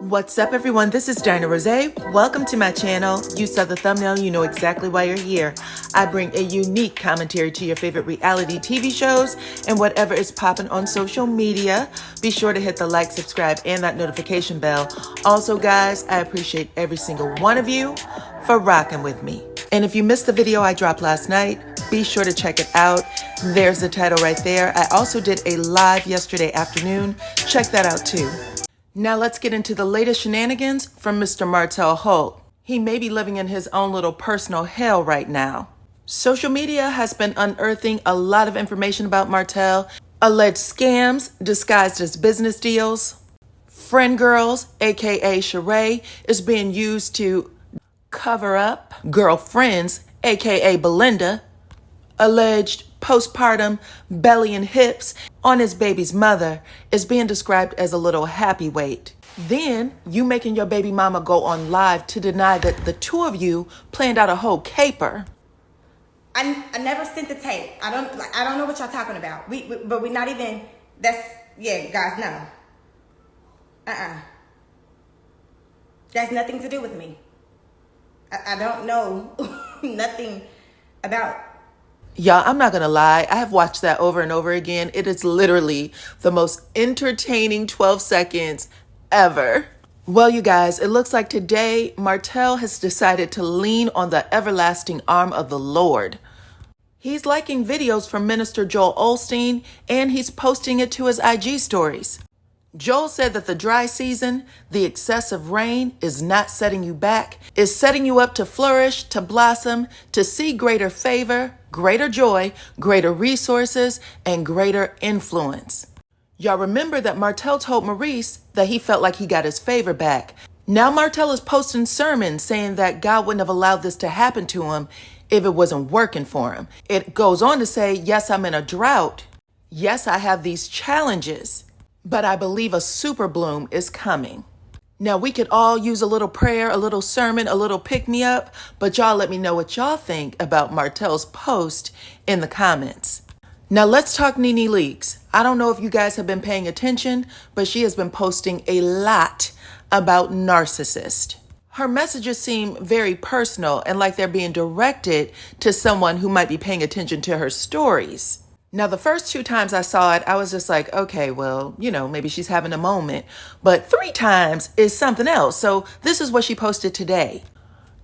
What's up, everyone? This is DyanaRozay. Welcome to my channel. You saw the thumbnail, you know exactly why you're here. I bring a unique commentary to your favorite reality TV shows and whatever is popping on social media. Be sure to hit the like, subscribe, and that notification bell. Also, guys, I appreciate every single one of you for rocking with me. And if you missed the video I dropped last night, be sure to check it out. There's the title right there. I also did a live yesterday afternoon. Check that out too. Now let's get into the latest shenanigans from Mr. Martel Holt. He may be living in his own little personal hell right now. Social media has been unearthing a lot of information about Martel, alleged scams disguised as business deals. Friend girls, aka Sheree, is being used to cover up. Girlfriends, aka Belinda, alleged postpartum belly and hips on his baby's mother is being described as a little happy weight. Then you making your baby mama go on live to deny that the two of you planned out a whole caper. I never sent the tape. I don't know what y'all talking about. But we're not even. Yeah, guys, no. That's nothing to do with me. I don't know nothing about. Y'all, I'm not gonna lie, I have watched that over and over again. It is literally the most entertaining 12 seconds ever. Well, you guys, it looks like today Martel has decided to lean on the everlasting arm of the Lord. He's liking videos from Minister Joel Osteen and he's posting it to his IG stories. Joel said that the dry season, the excessive rain, is not setting you back. It's setting you up to flourish, to blossom, to see greater favor, greater joy, greater resources, and greater influence. Y'all remember that Martel told Maurice that he felt like he got his favor back. Now Martel is posting sermons saying that God wouldn't have allowed this to happen to him if it wasn't working for him. It goes on to say, yes, I'm in a drought. Yes, I have these challenges. But I believe a super bloom is coming. Now, we could all use a little prayer, a little sermon, a little pick-me-up, but y'all let me know what y'all think about Martel's post in the comments. Now, let's talk NeNe Leakes. I don't know if you guys have been paying attention, but she has been posting a lot about narcissists. Her messages seem very personal and like they're being directed to someone who might be paying attention to her stories. Now, the first 2 times I saw it, I was just like, okay, well, you know, maybe she's having a moment. But 3 times is something else. So this is what she posted today.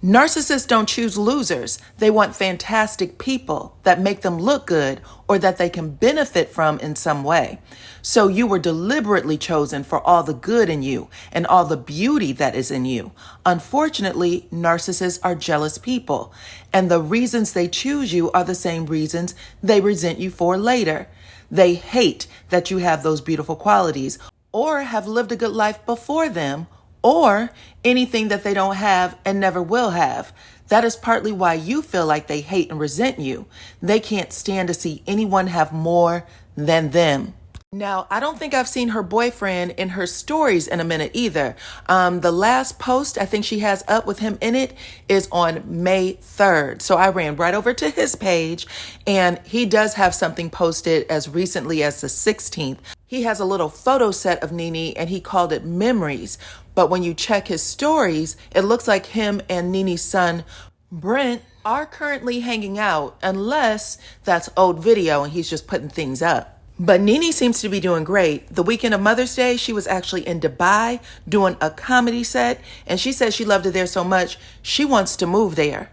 Narcissists don't choose losers. They want fantastic people that make them look good or that they can benefit from in some way. So you were deliberately chosen for all the good in you and all the beauty that is in you. Unfortunately, narcissists are jealous people, and the reasons they choose you are the same reasons they resent you for later. They hate that you have those beautiful qualities or have lived a good life before them, or anything that they don't have and never will have. That is partly why you feel like they hate and resent you. They can't stand to see anyone have more than them. Now, I don't think I've seen her boyfriend in her stories in a minute either. The last post I think she has up with him in it is on May 3rd. So I ran right over to his page and he does have something posted as recently as the 16th. He has a little photo set of NeNe and he called it Memories. But when you check his stories, it looks like him and NeNe's son, Brent, are currently hanging out, unless that's old video and he's just putting things up. But NeNe seems to be doing great. The weekend of Mother's Day, she was actually in Dubai doing a comedy set, and she said she loved it there so much, she wants to move there.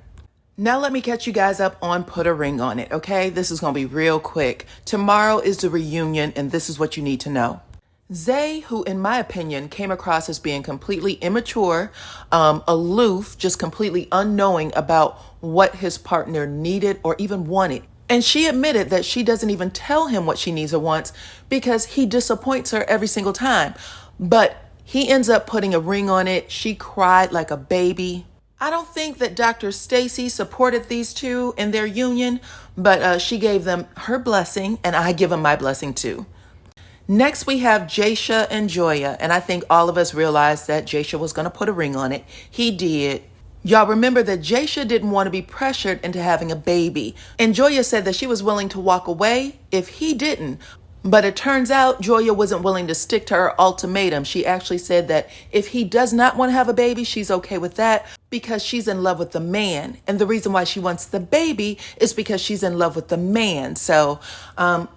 Now let me catch you guys up on Put a Ring on It, okay? This is going to be real quick. Tomorrow is the reunion, and this is what you need to know. Zay, who in my opinion came across as being completely immature, aloof, just completely unknowing about what his partner needed or even wanted. And she admitted that she doesn't even tell him what she needs or wants because he disappoints her every single time. But he ends up putting a ring on it. She cried like a baby. I don't think that Dr. Stacy supported these two in their union, but she gave them her blessing, and I give them my blessing too. Next, we have Jasha and Joya, and I think all of us realized that Jasha was going to put a ring on it. He did. Y'all remember that Jasha didn't want to be pressured into having a baby, and Joya said that she was willing to walk away if he didn't. But it turns out Joya wasn't willing to stick to her ultimatum. She actually said that if he does not want to have a baby, she's okay with that because she's in love with the man. And the reason why she wants the baby is because she's in love with the man. So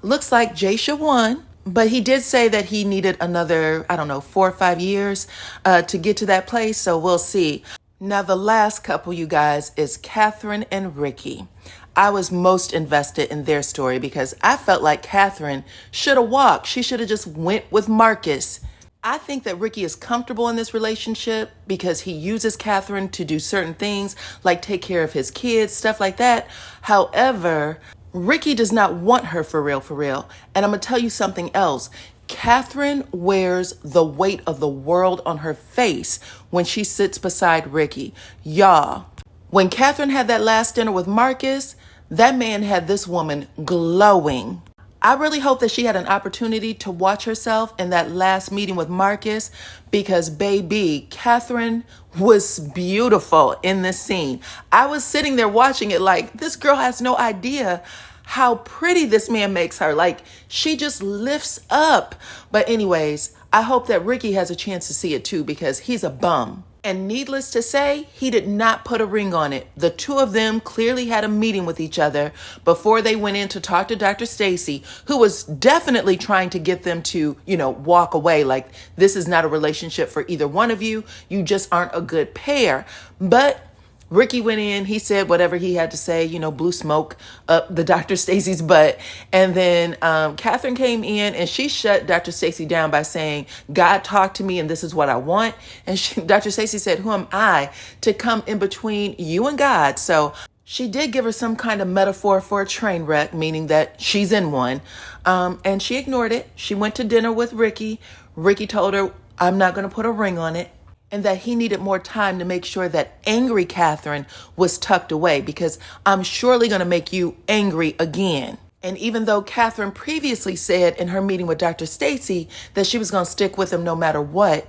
looks like Jasha won. But he did say that he needed another, 4 or 5 years to get to that place. So we'll see. Now, the last couple, you guys, is Catherine and Ricky. I was most invested in their story because I felt like Catherine should have walked. She should have just went with Marcus. I think that Ricky is comfortable in this relationship because he uses Catherine to do certain things like take care of his kids, stuff like that. However, Ricky does not want her for real. And I'm going to tell you something else. Catherine wears the weight of the world on her face when she sits beside Ricky. Y'all, when Catherine had that last dinner with Marcus, that man had this woman glowing. I really hope that she had an opportunity to watch herself in that last meeting with Marcus because, baby, Catherine was beautiful in this scene. I was sitting there watching it like, this girl has no idea how pretty this man makes her. Like, she just lifts up. But anyways, I hope that Ricky has a chance to see it too because he's a bum. And needless to say, he did not put a ring on it. The two of them clearly had a meeting with each other before they went in to talk to Dr. Stacy, who was definitely trying to get them to, walk away. Like, this is not a relationship for either one of you. You just aren't a good pair. But Ricky went in, he said whatever he had to say, blew smoke up the Dr. Stacy's butt. And then Catherine came in and she shut Dr. Stacy down by saying, God talked to me and this is what I want. And Dr. Stacy said, who am I to come in between you and God? So she did give her some kind of metaphor for a train wreck, meaning that she's in one. And she ignored it. She went to dinner with Ricky. Ricky told her, I'm not going to put a ring on it. And that he needed more time to make sure that angry Catherine was tucked away because I'm surely going to make you angry again. And even though Catherine previously said in her meeting with Dr. Stacy that she was going to stick with him no matter what,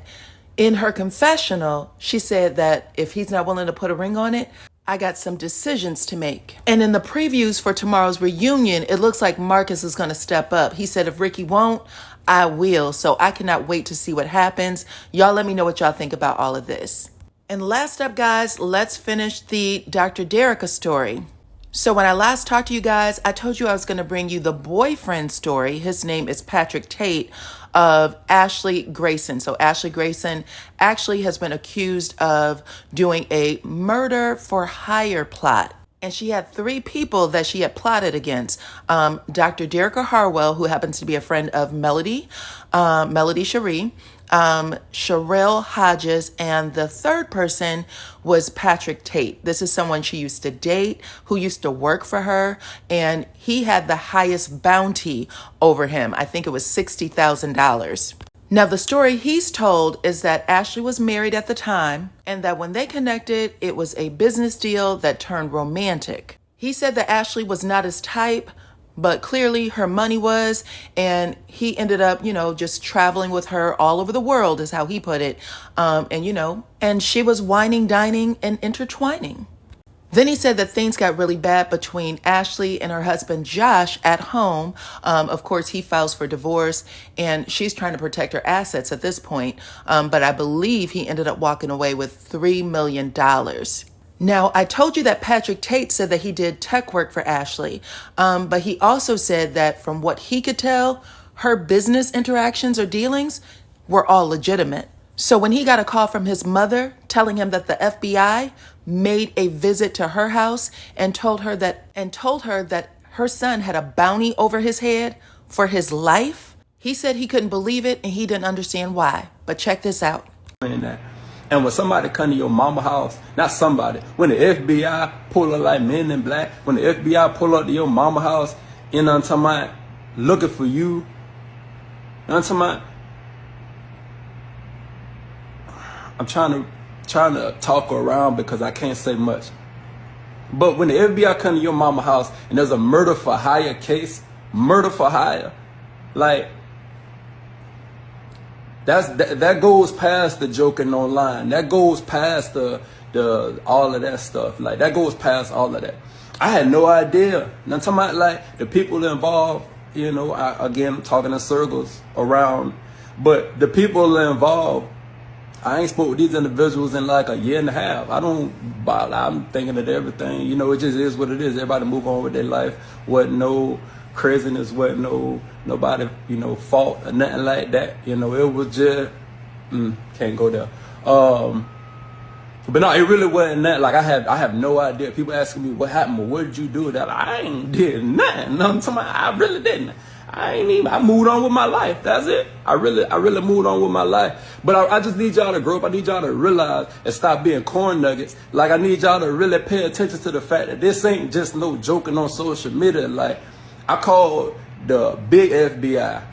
in her confessional, she said that if he's not willing to put a ring on it, I got some decisions to make. And in the previews for tomorrow's reunion, it looks like Marcus is going to step up. He said, if Ricky won't, I will. So I cannot wait to see what happens. Y'all let me know what y'all think about all of this. And last up, guys, let's finish the Dr. Derricka story. So when I last talked to you guys, I told you I was going to bring you the boyfriend story. His name is Patrick Tate of Ashley Grayson. So Ashley Grayson actually has been accused of doing a murder for hire plot. And she had 3 people that she had plotted against. Dr. Derricka Harwell, who happens to be a friend of Melody Cherie, Sherelle Hodges, and the third person was Patrick Tate. This is someone she used to date, who used to work for her, and he had the highest bounty over him. I think it was $60,000. Now, the story he's told is that Ashley was married at the time and that when they connected, it was a business deal that turned romantic. He said that Ashley was not his type, but clearly her money was, and he ended up, just traveling with her all over the world is how he put it. And she was whining, dining, and intertwining. Then he said that things got really bad between Ashley and her husband, Josh, at home. Of course, he files for divorce and she's trying to protect her assets at this point. But I believe he ended up walking away with $3 million. Now, I told you that Patrick Tate said that he did tech work for Ashley. But he also said that from what he could tell, her business interactions or dealings were all legitimate. So when he got a call from his mother telling him that the FBI made a visit to her house and told her that her son had a bounty over his head for his life, he said he couldn't believe it and he didn't understand why. But check this out. And when somebody come to your mama house, not somebody, when the FBI pull up like Men in Black, when the FBI pull up to your mama house, you know what I'm talking about, looking for you, you know what I'm talking about? I'm trying to talk around because I can't say much. But when the FBI come to your mama house and there's a murder for hire case, murder for hire, like that goes past the joking online. That goes past the all of that stuff. Like that goes past all of that. I had no idea. And I'm talking about like the people involved you know, again, talking in circles around. But the people involved, I ain't spoke with these individuals in like a year and a half. I'm thinking of everything. You know, it just is what it is. Everybody move on with their life. Wasn't no craziness, wasn't nobody, you know, fault or nothing like that. You know, it was just, can't go there. But no, it really wasn't that. Like I have no idea. People asking me what happened, or what did you do? That I ain't did nothing. No, I'm talking about, I really didn't. I moved on with my life. That's it. I really moved on with my life. But I just need y'all to grow up. I need y'all to realize and stop being corn nuggets. Like I need y'all to really pay attention to the fact that this ain't just no joking on social media. Like I called the big FBI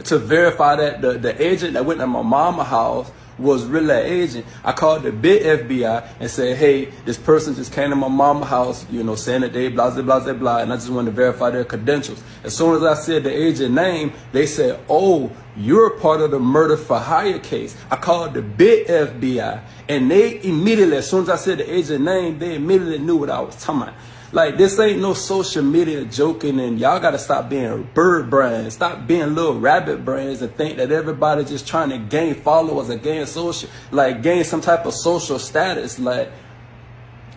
to verify that the agent that went to my mama's house was really an agent. I called the big FBI and said, hey, this person just came to my mama's house, you know, saying that they blah, blah, blah, blah, and I just wanted to verify their credentials. As soon as I said the agent name, they said, oh, you're part of the murder for hire case. I called the big FBI, and they immediately, as soon as I said the agent name, they immediately knew what I was talking about. Like, this ain't no social media joking, and y'all got to stop being bird brains. Stop being little rabbit brains and think that everybody just trying to gain followers or gain some type of social status. Like,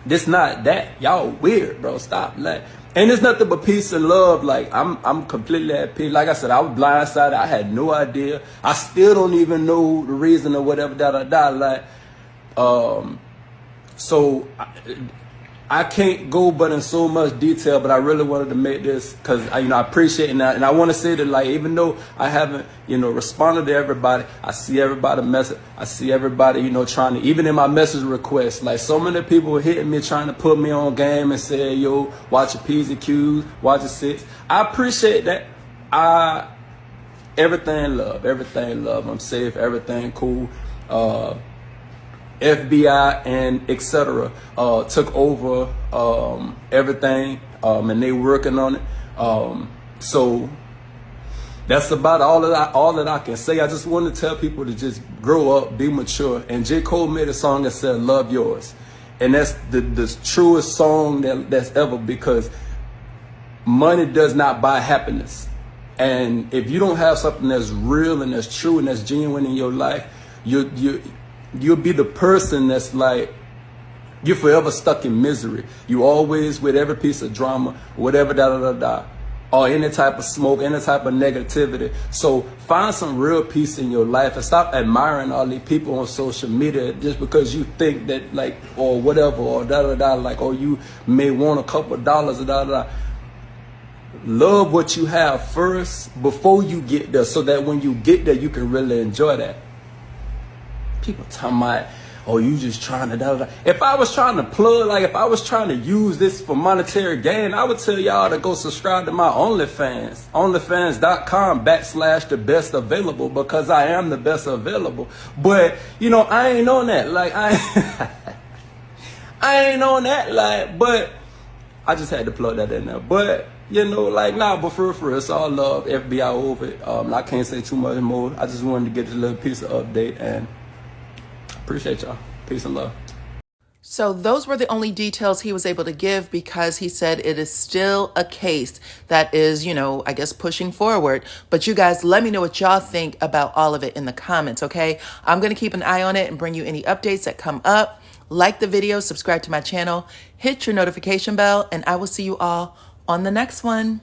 this not that. Y'all weird, bro. Stop. Like, and it's nothing but peace and love. Like, I'm completely at peace. Like I said, I was blindsided. I had no idea. I still don't even know the reason or whatever, Like, so I can't go but in so much detail, but I really wanted to make this because I appreciate that, and I want to say that, like, even though I haven't responded to everybody, I see everybody message, I see everybody trying to, even in my message requests, like so many people were hitting me trying to put me on game and say, yo, watch your P's and Q's, watch your six. I appreciate that. Everything love. I'm safe, everything cool. FBI and etc. Took over everything, and they working on it. So that's about all that I can say. I just want to tell people to just grow up, be mature. And J. Cole made a song that said "Love Yours," and that's the truest song that's ever, because money does not buy happiness. And if you don't have something that's real and that's true and that's genuine in your life, you'll be the person that's like, you're forever stuck in misery. You always with every piece of drama, whatever, or any type of smoke, any type of negativity. So find some real peace in your life and stop admiring all these people on social media just because you think that, like, or whatever, or like, or you may want a couple of dollars, Love what you have first before you get there, so that when you get there, you can really enjoy that. People talking about, oh, you just trying to If I was trying to plug, like if I was trying to use this for monetary gain, I would tell y'all to go subscribe to my OnlyFans. OnlyFans.com/the best available, because I am the best available. But, I ain't on that. Like, I ain't on that. Like, but I just had to plug that in there. But, but for real, it's all love. FBI over it. I can't say too much more. I just wanted to get a little piece of update, and appreciate y'all. Peace and love. So those were the only details he was able to give, because he said it is still a case that is, I guess pushing forward. But you guys, let me know what y'all think about all of it in the comments, okay? I'm going to keep an eye on it and bring you any updates that come up. Like the video, subscribe to my channel, hit your notification bell, and I will see you all on the next one.